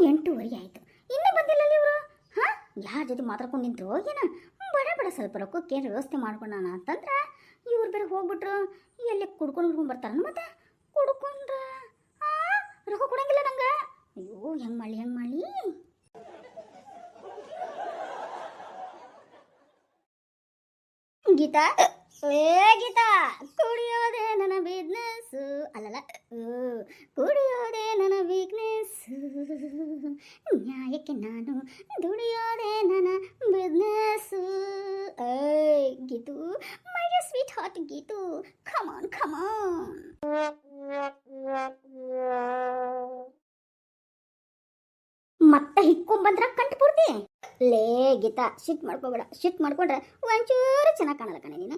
8:30 ಆಯಿತು, ಇನ್ನೂ ಬಂದಿಲ್ಲ ಇವರು. ಹಾಂ, ಯಾರ ಜೊತೆ ಮಾತಾಡ್ಕೊಂಡು ನಿಂತರು ಏನ? ಬಡ ಬಡ ಸ್ವಲ್ಪ ರೊಕ್ಕಕ್ಕೆ ಏನು ವ್ಯವಸ್ಥೆ ಮಾಡ್ಕೊಂಡಾನ ಅಂತಂದ್ರೆ ಇವ್ರು ಬೇರೆ ಹೋಗ್ಬಿಟ್ರು. ಎಲ್ಲಿ ಕುಡ್ಕೊಂಡು ಬರ್ತಾರ ಮತ್ತೆ ಕುಡ್ಕೊಂಡ್ರ ರೊಕ್ಕ ಕೊಡಂಗಿಲ್ಲ ನಂಗೆ. ಅಯ್ಯೋ, ಹೆಂಗೆ ಮಾಡಲಿ ಗೀತಾ, ಗೀತಾ, ಕುಡಿಯೋದೇ ನನ್ನ ಬಿಸ್ನೆಸ್ ಅಲ್ಲಲ್ಲ, ಕುಡಿಯೋದೇ ನನ್ನ ವೀಕ್ನೆಸ್, ನ್ಯಾಯಕ್ಕೆ ನಾನು ದುಡಿಯೋದೇ ನನ್ನ business. Geetu, my sweet heart Geetu, ಕಮಾನ್ ಕಮಾನ್. ಮತ್ತೆ ಹಿಕ್ಕೊಂಬಂದ್ರ ಕಂಡು ಪೂರ್ತಿ. ಲೇ ಗೀತಾ, ಶಿಟ್ ಮಾಡ್ಕೋಬೇಡ. ಶಿಟ್ ಮಾಡ್ಕೊಂಡ್ರೆ ಒಂಚೂರು ಚೆನ್ನಾಗಿ ಕಾಣಲ್ಲ ಕಣೆ ನೀನು.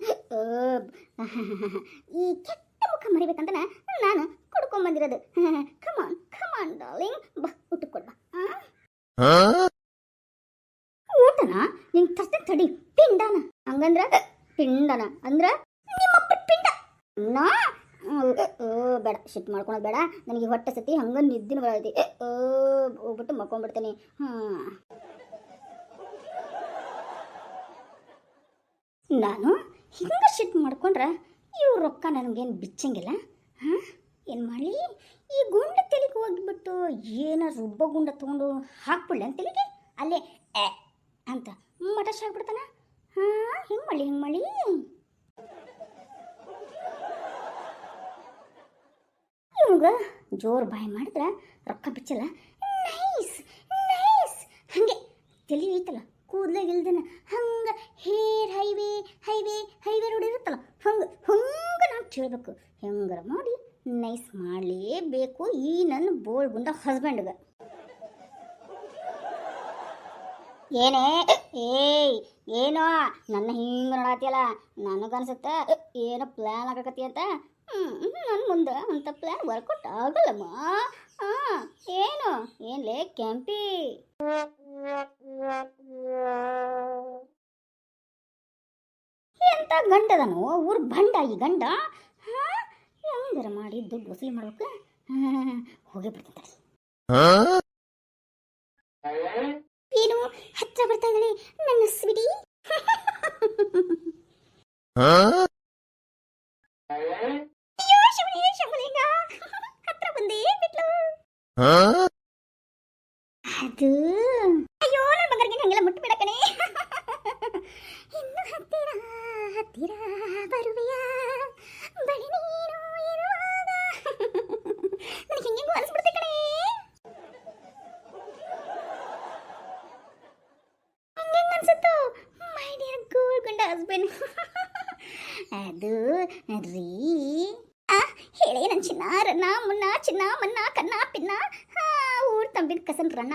ಈ ಕೆಟ್ಟ ಮುಖ ಮರಿಬೇಕಂತ ನಾನು ಕುಡ್ಕೊಂಬಂದಿರೋದು. ಕಮಾನ್ ಕಮಾನ್ ಡಾರ್ಲಿಂಗ್, ಬಾ ಊಟ ಕೊಡ್ಬಾ. ಊಟನ ನಿಂಗೆ ತರ್ತೆ ತಡಿ. ಪಿಂಡನ ಹಂಗಂದ್ರ ಪಿಂಡನ ಅಂದ್ರ ನಿಮ್ಮಪ್ಪ ಪಿಂಡ. ನಾ ಬೇಡ, ಶಿಟ್ ಮಾಡ್ಕೊಳೋದು ಬೇಡ. ನನಗೆ ಹೊಟ್ಟೆ ಸತಿ ಹಂಗ ನಿದ್ದಿನ ಬರೈತಿ. ಹೋಗ್ಬಿಟ್ಟು ಮಕ್ಕೊಂಡ್ಬಿಡ್ತೀನಿ. ನಾನು ಹಿಂಗೆ ಶಿಟ್ ಮಾಡ್ಕೊಂಡ್ರೆ ಇವ್ರ ರೊಕ್ಕ ನನಗೇನು ಬಿಚ್ಚಂಗಿಲ್ಲ. ಹಾಂ, ಏನು ಮಾಡಲಿ? ಈ ಗುಂಡ ತೆಲಿಗೆ ಹೋಗಿಬಿಟ್ಟು ಏನ ರುಬ್ಬ ಗುಂಡ ತೊಗೊಂಡು ಹಾಕ್ಬಿಡ್ಲಿ ಅಂತ ತೆಲಿಗೆ ಅಲ್ಲೇ ಅಂತ ಮಟಶ್ ಹಾಕ್ಬಿಡ್ತಾನ. ಹಾಂ, ಹಿಂಗೆ ಮಾಡಲಿ ಇವಾಗ ಜೋರು ಬಾಯಿ ಮಾಡಿದ್ರೆ ರೊಕ್ಕ ಬಿಚ್ಚಲ್ಲ. Nice nice. ಹಾಗೆ ತಲೆ ಐತಲ್ಲ, ಕೂದಲಾಗ ಇಲ್ದನ ಹಂಗೆ hair highway highway highway road ಇರುತ್ತಲ್ಲ, ಹಂಗೆ ನಾವು ಕೇಳಬೇಕು. ಹೆಂಗಾರ ಮಾಡಿ ನೈಸ್ ಮಾಡಲೇಬೇಕು ಈ ನನ್ನ ಬೋಳ್ ಗುಂಡ ಹಸ್ಬೆಂಡ್ಗೆ. ಏನೇ ಏನೋ ನನ್ನ ಹಿಂಗೆ ನೋಡಾತಿಯಲ್ಲ, ನನಗನ್ಸುತ್ತೆ ಏನೋ ಪ್ಲ್ಯಾನ್ ಆಗಕತ್ತಿ ಅಂತ. ನನ್ನ ಮುಂದೆ ಅಂತ ಪ್ಲ್ಯಾನ್ ವರ್ಕೌಟ್ ಆಗಲ್ಲಮ್ಮ. ಏನು ಏನ್ಲೇ ಕ್ಯಾಂಪಿ? ಎಂತ ಗಂಡದನು ಊರು ಭಂಡ ಈ ಗಂಡ. ಹೆಂಗಾರ ಮಾಡಿ ದುಡ್ಡು ವಸೂಲಿ ಮಾಡ್ಬೇಕು. ಹೋಗಿ ಬಿಡ್ತಾರೆ. ಏನು ಹತ್ರ ಬರ್ತಾ ಇದ್ದಾಳೆ ನನ್ನ ಸ್ವೀಟಿ. ಅಯ್ಯೋ ಶಮಲಿಂಗ, ಹತ್ರ ಬಂದೇ ಬಿಟ್ಲು. ಅದು ಅಯ್ಯೋ, ನನ್ನ ಮಗನಿಗೆ ಹಂಗೆಲ್ಲ ಮುಟ್ಬಿಡ ಕಣೆ. ಇನ್ನು ಹತ್ತಿರ ಹತ್ತಿರ ಬರುವೆಯ ಬಳಿ ನೀನು ಇರುವಾಗ ನನಗೆ ಹಿಂಗೆ ಅನಿಸ್ಬಿಡುತ್ತೆ ಕಣೆ. ಹಂಗೆ ಅನ್ಸುತ್ತೋ ಮೈ ಡಿಯರ್ ಗೋಲ್ಡ್ ಹಸ್ಬೆಂಡ್. ಅದು ರೀ ಹೇಳಿ ನನ್ನ ಚಿನ್ನ ರನ್ನ ಮುನ್ನ ಚಿನ್ನ ಮನ್ನ ಕನ್ನ ಪಿನ್ನ ಊರ್ ತಂಬಿದ ಕಸನ್ ರನ್ನ.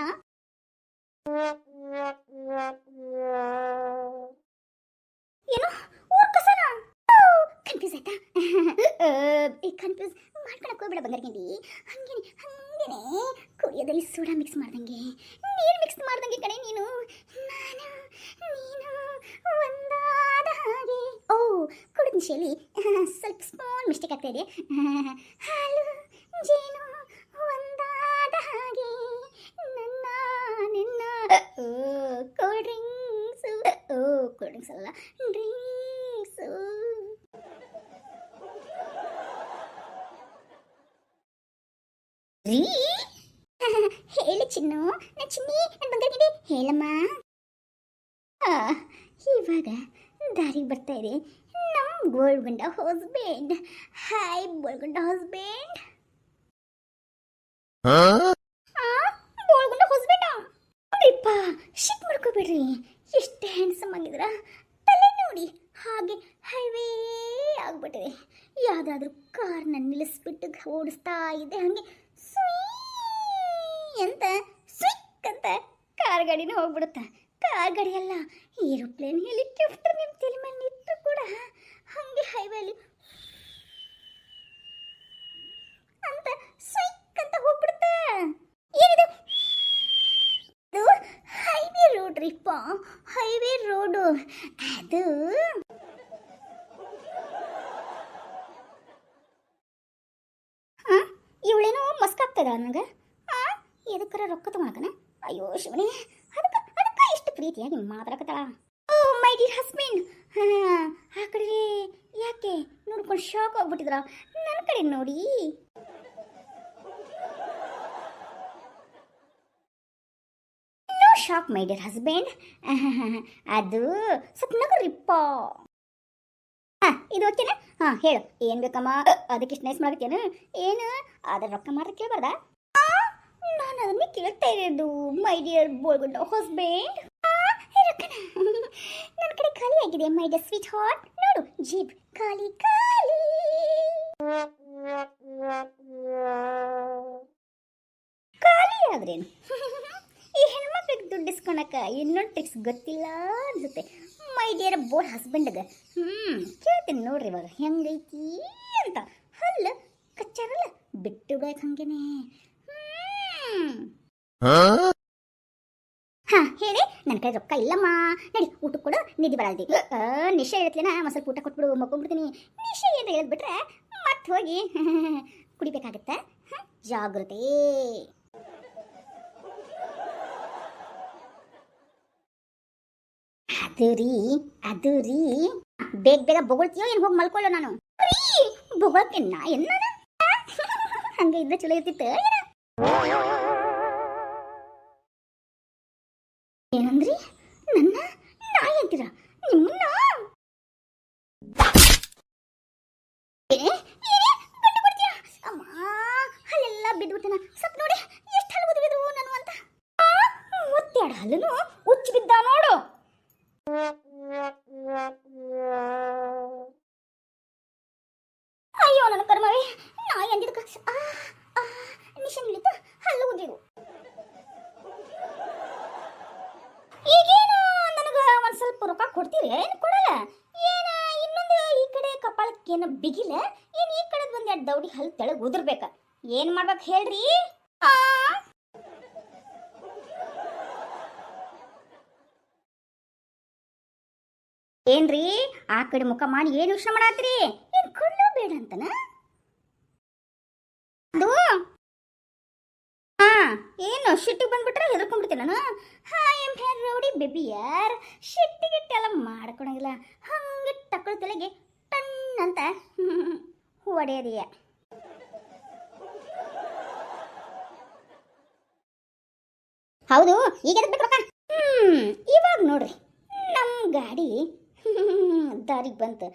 ಏನು ಊರ್ ಕಸನ? ಕನ್ಫ್ಯೂಸ್ ಆಯ್ತಾ? ಕನ್ಫ್ಯೂಸ್ ಮಾಡ್ಕೊಳಕ್ ಹೋಗ್ಬೇಡ ಬಂಗಾರಗಿಂಡಿ. ಹಂಗೇನೆ ಕುಡಿಯೋದಲ್ಲಿ ಸೋಡಾ ಮಿಕ್ಸ್ ಮಾಡ್ದಂಗೆ, ನೀರು ಮಿಕ್ಸ್ ಮಾಡ್ದಂಗೆ ಕಣೆ ನೀನು. ನಾನು ನೀನು ಒಂದಾದ ಹಾಗೆ. ಓ, ಕುಡಿದ ಶೈಲಿ ಸ್ವಲ್ಪ ಸ್ಮಾಲ್ ಮಿಸ್ಟೇಕ್ ಆಗ್ತಾ ಇದೆ. ಹಾಲು ಜೇನು ಒಂದಾದ ಹಾಗೆ ನನ್ನ ನಿನ್ನ. ಕೋಲ್ಡ್ ಡ್ರಿಂಕ್ಸು, ಕೋಲ್ಡ್ ಡ್ರಿಂಕ್ಸ್ ಅಲ್ಲ ಡ್ರಿಂಕ್ಸು. ರೀ ಹೇಳಿ ಚಿನ್ನು, ನನ್ನ ಚಿನ್ನಿ, ನನ್ನ ಬಂಗಾರಗಿಂಡಿ ಹೇಳಮ್ಮ. ಇವಾಗ ದಾರಿಗೆ ಬರ್ತಾ ಇದೆ ನಮ್ಮ gold husband. Hi gold husband. Gold husband ಅಪ್ಪ, ಶಿಟ್ ಮಾಡ್ಕೋಬೇಡ್ರಿ. ಎಷ್ಟು ಹ್ಯಾಂಡ್ಸಮ್ ಆಗಿದ್ರ. ತಲೆ ನೋಡಿ ಹಾಗೆ ಹೈವೇ ಆಗ್ಬಿಟ್ಟಿದೆ. ಯಾವುದಾದ್ರೂ ಕಾರ್ನ ನಿಲ್ಲಿಸ್ಬಿಟ್ಟು ಓಡಿಸ್ತಾ ಇದೆ ಹಾಗೆ ಅಂತ ಸ್ವಿಕ್ ಅಂತ ಕಾರ್ ಗಾಡಿನೂ ಹೋಗ್ಬಿಡುತ್ತಾ. ಕಾರ್ ಗಾಡಿ ಅಲ್ಲ, ಏರೋಪ್ಲೇನ್ ಹೆಲಿಕಾಪ್ಟರ್ ನಿಮ್ಮ ತಲೆ ಮೇಲೆ ನಿಂತು ಕೂಡ ಹಾಗೆ ಹೈವೇಲಿ ಅಂತ ಸ್ವಿಕ್ ಅಂತ ಹೋಗ್ಬಿಡುತ್ತಾ. ಏನಿದು? ಹೈವೇ ರೋಡ್ ರೀಪ್ಪ, ಹೈವೇ ರೋಡು ಅದು. ಇವಳೇನೋ ಮಸ್ಕಾಗ್ತದ ನನಗೆ. ಎದಕ್ಕರ ರೊಕ್ಕ ತಗೊಳಕನ? ಅಯ್ಯೋ ಶಿವನೇ, ಅದಕ್ಕೆ ಇಷ್ಟು ಪ್ರೀತಿಯಾಗಿ ಮಾತಾಡಕತ್ತಾಳ. ಓ ಮೈ ಡಿಯರ್ ಹಸ್ಬೆಂಡ್, ಆ ಕಡೆ ಯಾಕೆ ನೋಡ್ಕೊಂಡು ಶಾಕ್ ಆಗ್ಬಿಟ್ಟಿದ್ರ? ನನ್ನ ಕಡೆ ನೋಡಿ. No shock my dear husband, ಅದು ಸ್ವಲ್ಪ ನಗರಿಪ್ಪ. ಇದು ಓಕೆನಾ? ಹೇಳು, ಏನು ಬೇಕಮ್ಮ? ಅದಕ್ಕೆ ಇಷ್ಟು ನೈಸ್ ಮಾಡಕತ್ತೇನು? ಏನು ಅದ್ರ ರೊಕ್ಕ ಮಾತ್ರ ಕೇಳಬಾರ್ದ? ನಾನು ಅದನ್ನೇ ಕೇಳ್ತಾ ಇರೋದು ಮೈ ಡಿಯರ್ ಬೋಲ್ಗುಂಡ ಹಸ್ಬೆಂಡ್. ನನ್ನ ಕಡೆ ಖಾಲಿ ಆಗಿದೆ ಮೈ ಡಿಯರ್ ಸ್ವೀಟ್ ಹಾರ್ಟ್. ನೋಡು, ಜೀಪ್ ಖಾಲಿ ಖಾಲಿ. ಖಾಲಿ ಆದ್ರೇನು? ಈ ಹೆಣ್ಮಕ್ಳಿಗೆ ದುಡ್ಡು ಇಸ್ಕೊಳಕ ಇನ್ನೊಂದು ಟ್ರಿಕ್ಸ್ ಗೊತ್ತಿಲ್ಲ ಅನ್ಸುತ್ತೆ ಮೈ ಡಿಯರ್ ಬೋಲ್ ಹಸ್ಬೆಂಡ್ಗೆ. ಕೇಳ್ತೀನಿ ನೋಡ್ರಿ ಇವಾಗ ಹೆಂಗೈತಿ ಅಂತ. ಹಲ್ಲ ಕಚ್ಚಾರಲ್ಲ ಬಿಟ್ಟು ಬಿಡೋಕೆ ಹಂಗೇನೆ. ಹೇಳಿ, ನನ್ನ ಕಡೆ ರೊಕ್ಕ ಇಲ್ಲಮ್ಮ, ನಡಿ ಊಟಕ್ಕೆ ಕೊಡು, ನಿಧಿ ಬರಲ್ದಿ. ನಿಶೆ ಹೇಳ್ತೀನ, ಒಂದು ಸ್ವಲ್ಪ ಊಟ ಕೊಟ್ಬಿಡು, ಮಕ್ಕೊಂಡ್ಬಿಡ್ತೀನಿ. ನಿಶೆ ಏನು ಹೇಳಿದ್ಬಿಟ್ರೆ ಮತ್ತೆ ಹೋಗಿ ಕುಡಿಬೇಕಾಗತ್ತೆ. ಜಾಗೃತಿ. ಅದು ರೀ ಬೇಗ ಬೇಗ ಬೊಗಳ್ತೀಯೋ ಏನು? ಹೋಗಿ ಮಲ್ಕೊಳ್ಳೋ. ನಾನು ಬೊಗಳ್ತೀನ ಎನ್ನ ಹಂಗೆ ಇದ್ರೆ ಚಲೋ ಇರ್ತಿತ್ತು. ಏನಂದ್ರಿ? ನನ್ನ ನಾಯಿ ಅಂತೀರ? ನಿಮ್ಮನ್ನ ಅಮ್ಮ ಹಲ್ಲೆಲ್ಲ ಬಿದ್ದುಬಿಟ್ಟನ. ಸ್ವಲ್ಪ ನೋಡಿ ಎಷ್ಟು ಹಲ್ಲು ಬಿದ್ದು ನಾನು ಅಂತ. ಒತ್ತಾಡ ಹಲ್ಲನು ಉಚ್ಚಿ ಬಿದ್ದ ನೋಡು. ಅಯ್ಯೋ ನನ್ನ ಕರ್ಮವೇ, ನಾಯಿ ಅಂದಿದ್ದಕ್ಕ ನಿಶನ್ ಇಳಿತ ಹಲ್ಲು ಉದ್ದಿರು. ಈಗೇನು ನನಗೆ ಒಂದು ಸ್ವಲ್ಪ ರೊಕ್ಕ ಕೊಡ್ತೀರಿ? ಏನು ಕೊಡಲ್ಲ? ಏನ ಇನ್ನೊಂದು ಈ ಕಡೆ ಕಪಾಳಕ್ಕೆ ಏನು ಬಿಗಿಲ್ಲ? ಏನು ಈ ಕಡೆ ಒಂದು ಎರಡು ದೌಡಿ ಹಲ್ಲು ತೆಳಗೆ ಉದುರ್ಬೇಕ? ಏನು ಮಾಡ್ಬೇಕು ಹೇಳ್ರಿ? ಏನ್ರಿ ಆ ಕಡೆ ಮುಖ ಮಾಡಿ ಏನು ಯೋಚನೆ ಮಾಡಾತ್ರಿ? ಏನು ಕೊಳ್ಳೋ ಬೇಡ ಅಂತನ? ಅದು ಏನು ಶಿಟ್ಟಿಗೆ ಬಂದ್ಬಿಟ್ರೆ ಹೆದರ್ಕೊಂಡ್ಬಿಡ್ತೀನಿ ನಾನು. ಎಂ ಹೇರ್ ರೌಡಿ ಬೇಬಿ ಯಾರ್ ಶಿಟ್ಟಿಗಿಟ್ಟೆಲ್ಲ ಮಾಡ್ಕೊಳಂಗಿಲ್ಲ. ಹಂಗೆ ಟಕ್ಕಳ ತಲೆಗೆ ಟನ್ ಅಂತ ಹೊಡೆಯದೀಯ. ಹೌದು, ಈಗ ಎದಕ್ ಬೇಕು ರೊಕ್ಕ? ಇವಾಗ ನೋಡ್ರಿ ನಮ್ಮ ಗಾಡಿ ದಾರಿಗೆ ಬಂತು.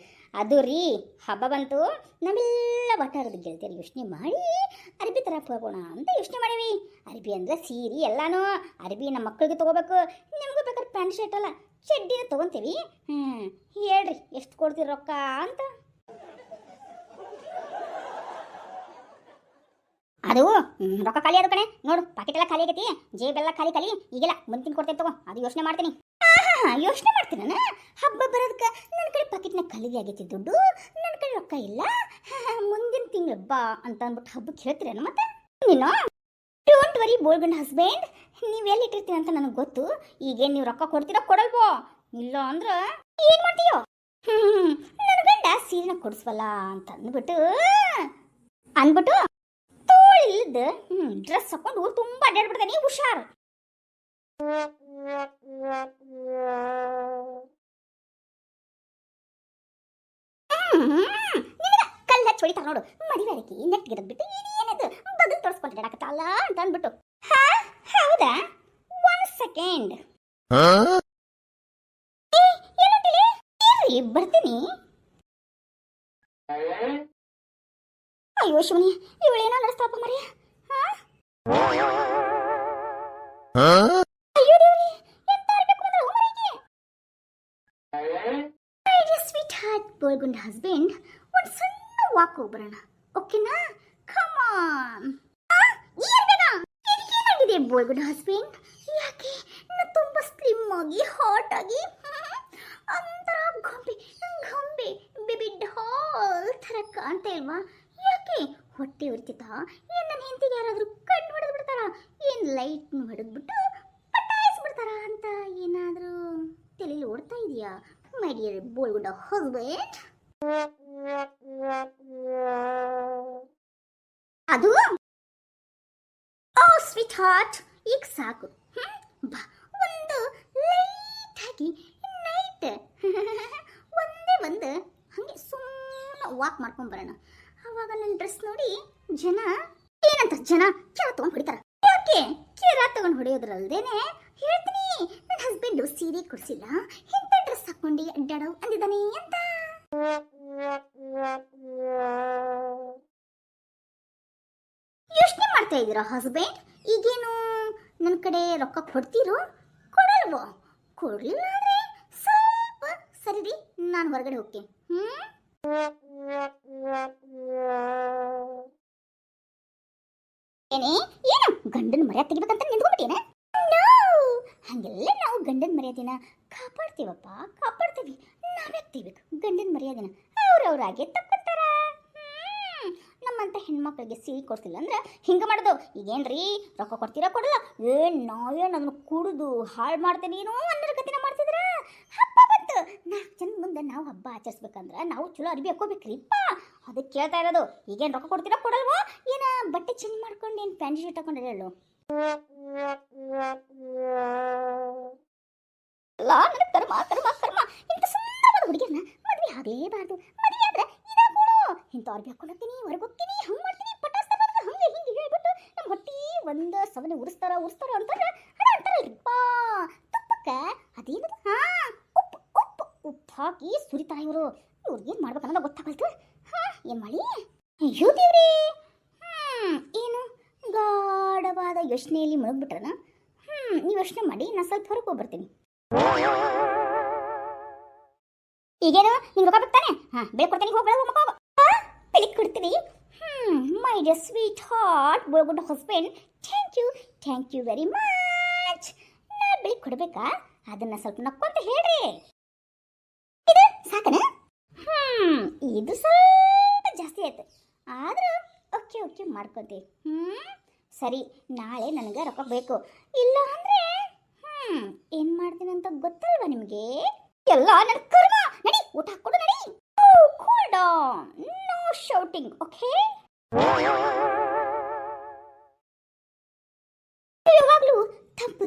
ಅದು ರೀ ಹಬ್ಬ ಬಂತು, ನಮ್ಮೆಲ್ಲ ವಟಾರದ ಗೆಳತಿಯರು ಯೋಚನೆ ಮಾಡಿ ಅರ್ಬಿ ತರಕ್ಕೆ ಹೋಗೋಣ ಅಂತ ಯೋಚನೆ ಮಾಡೀವಿ. ಅರ್ಬಿ ಅಂದ್ರೆ ಸೀರೆ ಎಲ್ಲಾನು. ಅರ್ಬಿ ನಮ್ಮ ಮಕ್ಕಳಿಗೆ ತೊಗೋಬೇಕು, ನಿಮಗೂ ಬೇಕಾದ್ರೆ ಪ್ಯಾಂಟ್ ಶರ್ಟ್ ಅಲ್ಲ ಚಡ್ಡಿನ ತೊಗೊತೀವಿ. ಹೇಳ್ರಿ ಎಷ್ಟು ಕೊಡ್ತೀರಿ ರೊಕ್ಕ ಅಂತ? ಅದು ರೊಕ್ಕ ಖಾಲಿ ಆದ ಕಣೆ. ನೋಡು ಪಾಕೆಟ್ ಎಲ್ಲ ಖಾಲಿ ಆಗೈತಿ, ಜೇಬೆಲ್ಲ ಖಾಲಿ ಖಾಲಿ. ಈಗೆಲ್ಲ ಮುಂದಿನ ಕೊಡ್ತೇನೆ ತಗೋ, ಅದು ಯೋಚನೆ ಮಾಡ್ತೀನಿ. ಯೋಚನೆ ಮಾಡ್ತೀನಿ ನಾನು. ಹಬ್ಬ ಬರೋದಕ್ಕೆ ನನ್ನ ಕಡೆ ಪಾಕೆಟ್ನಾಗ ಖಾಲಿ ಆಗೈತಿ ದುಡ್ಡು, ನನ್ನ ಕಡೆ ರೊಕ್ಕ ಇಲ್ಲ. ಮುಂದಿನ ತಿಂಗಳು ಬಾ ಅಂತ ಅಂದ್ಬಿಟ್ಟು ಹಬ್ಬಕ್ಕೆ ಹೇಳ್ತೀರೇನು ಮತ್ತೆ ನೀನು? ಡೋಂಟ್ ವರಿ ಬೋಲ್ಗಂಡ್ ಹಸ್ಬೆಂಡ್, ನೀವು ಎಲ್ಲಿ ಇಟ್ಟಿರ್ತೀನಿ ಅಂತ ನನಗೆ ಗೊತ್ತು. ಈಗೇನು ನೀವು ರೊಕ್ಕ ಕೊಡ್ತೀರಾ ಕೊಡಲ್ವೋ? ಇಲ್ಲ ಅಂದ್ರೆ ಏನು ಮಾಡ್ತೀಯೋ? ನನ್ನ ಗಂಡ ಸೀರೆನ ಕೊಡಿಸ್ವಲ್ಲ ಅಂತ ಅಂದ್ಬಿಟ್ಟು ತೋಳಿಲ್ದ ಡ್ರೆಸ್ ಹಾಕೊಂಡು ಊರು ತುಂಬ ಅಡ್ಡಾಡ್ಬಿಡ್ತಾನೆ. ನೀವು ಹುಷಾರು. ಕಲ್ಲ ಹಚ್ಚಿ ಹೊಡಿತಾರ ನೋಡು. ಮದುವೆಯಾಗಿ ನೆಟ್ಗಿರದ್ ಬಿಟ್ಟು ಏನದು ಬದುಕು ತೋರಿಸ್ಕೊಂಡಿಡಕತ್ತಲ್ಲ ಅಂತ ಅಂದ್ಬಿಟ್ಟು. ಹೌದಾ? 1 ಸೆಕೆಂಡ್ ಬರ್ತೀನಿ. ಅಯ್ಯೋ ಶಿವನಿ, ಇವಳೇನೋ ನಡೆಸ್ತಾಪ ಮರಿಯ. ಅಯ್ಯೋ ದೇವ್ರಿ, ಎಂತ ಇರ್ಬೇಕು ಅಂದ್ರೆ ಮರಿಗೆ. ಸ್ವೀಟ್ ಹಾರ್ಟ್ ಬೋಲ್ಗುಂಡ್ ಹಸ್ಬೆಂಡ್, ಒಂದು ಸಣ್ಣ ವಾಕ್ ಹೋಗ್ಬರೋಣ, ಓಕೆನಾ? Come on. ಏನಾಗಿದೆ ಬೋಲ್ಗುಂಡ್ ಹಸ್ಬೆಂಡ್? ಯಾಕೆ ತುಂಬಾ ಸ್ಲಿಮ್ ಆಗಿ ಹಾಟ್ ಆಗಿ ಒಂಥರ ಗೊಂಬೆ ಗೊಂಬೆ ಬೇಬಿ ಡಾಲ್ ಥರ ಕಾಣ್ತಾ ಇಲ್ವಾ? ಯಾಕೆ ಹೊಟ್ಟೆ ಉರಿತಿತ್ತ? ಏನು ನನ್ನ ಹೆಂಡತಿಗೆ ಯಾರಾದರೂ ಕಣ್ಣು ಹೊಡೆದು ಬಿಡ್ತಾರ? ಏನು ಲೈಟ್ ಹೊಡೆದ್ಬಿಟ್ಟು ಪಟಾಯಿಸ್ಬಿಡ್ತಾರ ಅಂತ ಏನಾದರೂ ತಲೆಯಲ್ಲಿ ಓಡ್ತಾ ಇದೆಯಾ ಮೈ ಡಿಯರ್ ಬೋಲ್ಗುಂಡ್ ಹಸ್ಬೆಂಡ್? ಅದು ಸ್ವೀಟ್ ಹಾರ್ಟ್ ಈಗ ಸಾಕು. ಬಾ ಒಂದು ಲೈಟಾಗಿ ನೈಟ್ ಒಂದೇ ಒಂದು ಹಾಗೆ ಸುಮ್ಮನೆ ವಾಕ್ ಮಾಡ್ಕೊಂಡು ಬರೋಣ. ಆವಾಗ ನನ್ನ ಡ್ರೆಸ್ ನೋಡಿ ಜನ ಏನಂತ ಜನ ಕೇಳ ತಗೊಂಡು ಹೊಡಿತಾರ. ಯಾಕೆ ಕೇರ ತಗೊಂಡು ಹೊಡೆಯೋದ್ರಲ್ದೇನೆ ಹೇಳ್ತೀನಿ, ನನ್ನ ಹಸ್ಬೆಂಡು ಸೀರೆ ಕೊಡಿಸಿಲ್ಲ, ಇಂಥ ಡ್ರೆಸ್ ಹಾಕೊಂಡು ಅಡ್ಡಾಡೋ ಅಂದಿದ್ದಾನೆ ಅಂತ. ಯೋಚನೆ ಮಾಡ್ತಾ ಇದ್ದೀರಾ ಹಸ್ಬೆಂಡ್? ಈಗೇನು ನನ್ನ ಕಡೆ ರೊಕ್ಕ ಕೊಡ್ತೀರೋ ಕೊಡಲ್ವೋ? ಕೊಡಲಿಲ್ಲ ಅಂದ್ರೆ ಸ್ವಲ್ಪ ಸರಿ, ನಾನು ಹೊರಗಡೆ ಹೋಗ್ತೀನಿ. ಏನೇ ಏನು ಗಂಡನ ಮರ್ಯಾದೆ ತೆಗಿಬೇಕಂತ ನಿಂತ್ಕೊಂಡ್ಬಿಟ್ಟೇನ? ಹಂಗೆಲ್ಲ ನಾವು ಗಂಡನ ಮರ್ಯಾದೆನ ಕಾಪಾಡ್ತೀವಪ್ಪ, ಕಾಪಾಡ್ತೀವಿ. ನಾವ್ಯಾಕೆ ತೆಗಿಬೇಕು ಗಂಡನ ಮರ್ಯಾದೆನ? ಅವ್ರವ್ರಾಗೆ ತಪ್ಪಂತಾರ. ನಮ್ಮಂತ ಹೆಣ್ಮಕ್ಳಿಗೆ ಸೀರೆ ಕೊಡ್ತಿಲ್ಲ ಅಂದ್ರೆ ಹಿಂಗೆ ಮಾಡೋದು. ಈಗೇನ್ರಿ ರೊಕ್ಕ ಕೊಡ್ತೀರಾ ಕೊಡಲ್ಲ, ನಾವೇನು ಅದನ್ನು ಕುಡಿದು ಹಾಳು ಮಾಡ್ತೇನೆ ಏನೋ ಅನ್ನೋ ಗತಿನ ಮಾಡ್ತಿದ್ರ. ಹಬ್ಬ ಬಂತು, 4 ಜನ ಮುಂದೆ ನಾವು ಹಬ್ಬ ಆಚರಿಸ್ಬೇಕಂದ್ರೆ ನಾವು ಚಲೋ ಅರಿವಿ ಹಾಕೋಬೇಕ್ರಿಪ್ಪ. ಅದಕ್ಕೆ ಕೇಳ್ತಾ ಇರೋದು. ಈಗೇನು ರೊಕ್ಕ ಕೊಡ್ತೀರಾ ಕೊಡಲ್ವೋ? ಏನ ಬಟ್ಟೆ ಚೇಂಜ್ ಮಾಡ್ಕೊಂಡು ಏನು ಪ್ಯಾಂಟ್ ಶರ್ಟ್ ಹಾಕೊಂಡ್ರೆ ಹೇಳು. ಅಲ್ಲ ನನಗೆ ಕರ್ಮ ಕರ್ಮ ಕರ್ಮ. ಇಂಥ ಸುಂದರವಾದ ಹುಡುಗಿಯನ್ನ ಮದುವೆ ಆಗಲೇಬಾರ್ದು. ಮದುವೆ ಆದ್ರೆ ಇದಾಗೋಳು ಇಂಥ ಅರ್ಬಿ ಹಾಕೊಂಡು ಹೊರಗೆ ಹೋಗ್ತೀನಿ, ಹಂಗೆ ಮಾಡ್ತೀನಿ, ಪಟಾಸ್ತಾರ ಹಂಗೆ ಹಿಂಗೆ ಹೇಳ್ಬಿಟ್ಟು ನಮ್ಮ ಹೊಟ್ಟಿ ಒಂದು ಸವನೆ ಉರಿಸ್ತಾರ ಅಂತಾರೆ. ಹಣ ಅಂತಾರಲ್ರಿಪ್ಪ. ತುಪ್ಪಕ್ಕೆ ಅದೇನು ಉಪ್ಪು ಉಪ್ಪು ಉಪ್ಪು ಹಾಕಿ ಸುರಿತಾರ ಇವರು. ಇವ್ರಿಗೇನು ಮಾಡ್ಬೇಕನ್ನೋದು ಗೊತ್ತಾಗಲ್ತು. ಏನು ಮಾಡಿ? ಅಯ್ಯೋ ದೇವ್ರಿ, ಏನು ಗಾಢವಾದ ಯೋಚನೆಯಲ್ಲಿ ಮುಳುಗ್ಬಿಟ್ರನ? ನೀವು ಯೋಚನೆ ಮಾಡಿ, ನಾನು ಸ್ವಲ್ಪ ಹೊರಗೆ ಹೋಗ್ಬರ್ತೀನಿ. ಈಗೇನು ನಿಂಗೆ ರೊಕ್ಕ ಬರ್ತಾನೆ? ಬೆಲೆ ಕೊಡ್ತೀನಿ, ಹೋಗಿ ಬೆಳಗ್ಗೆ ಮಕ್ಕ ಬೆಲೆ ಕೊಡ್ತೀನಿ. My dear sweetheart good husband, thank you very much. ನಾ ಬೆಲೆ ಕೊಡ್ಬೇಕಾ? ಅದನ್ನ ಸ್ವಲ್ಪ ನಕ್ಕೊಂತ ಹೇಳ್ರಿ. ಇದು ಸಾಕನ? ಇದು ಸ್ವಲ್ಪ ಜಾಸ್ತಿ ಆಯ್ತು, ಆದ್ರೂ ಓಕೆ ಮಾಡ್ಕೊತೀವಿ. ಸರಿ, ನಾಳೆ ನನಗೆ ರೊಕ್ಕ ಬೇಕು. ಇಲ್ಲ ಅಂದ್ರೆ ಏನು ಮಾಡ್ತೀನಿ ಅಂತ ಗೊತ್ತಲ್ವಾ ನಿಮಗೆ? ಎಲ್ಲ ನನ್ನ ಕರ್ಮ. ನಡಿ, ಊಟ ಹಾಕ್ಕೊಡು ನಡಿ. Cool down, no shouting, okay? ಯಾವಾಗಲೂ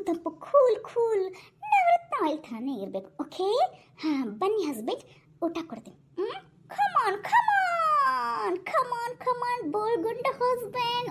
ತಂಪು ಕೂಲ್ ನವರತ್ನ ಥರನೇ ಇರಬೇಕು, ಓಕೆ? ಬನ್ನಿ ಹಸ್ಬೆಂಡ್, ಊಟ ಕೊಡ್ತೀನಿ. ಕಮಾನ್ ಬೋಲ್ಗುಂಡ ಹಸ್ಬೆಂಡ್.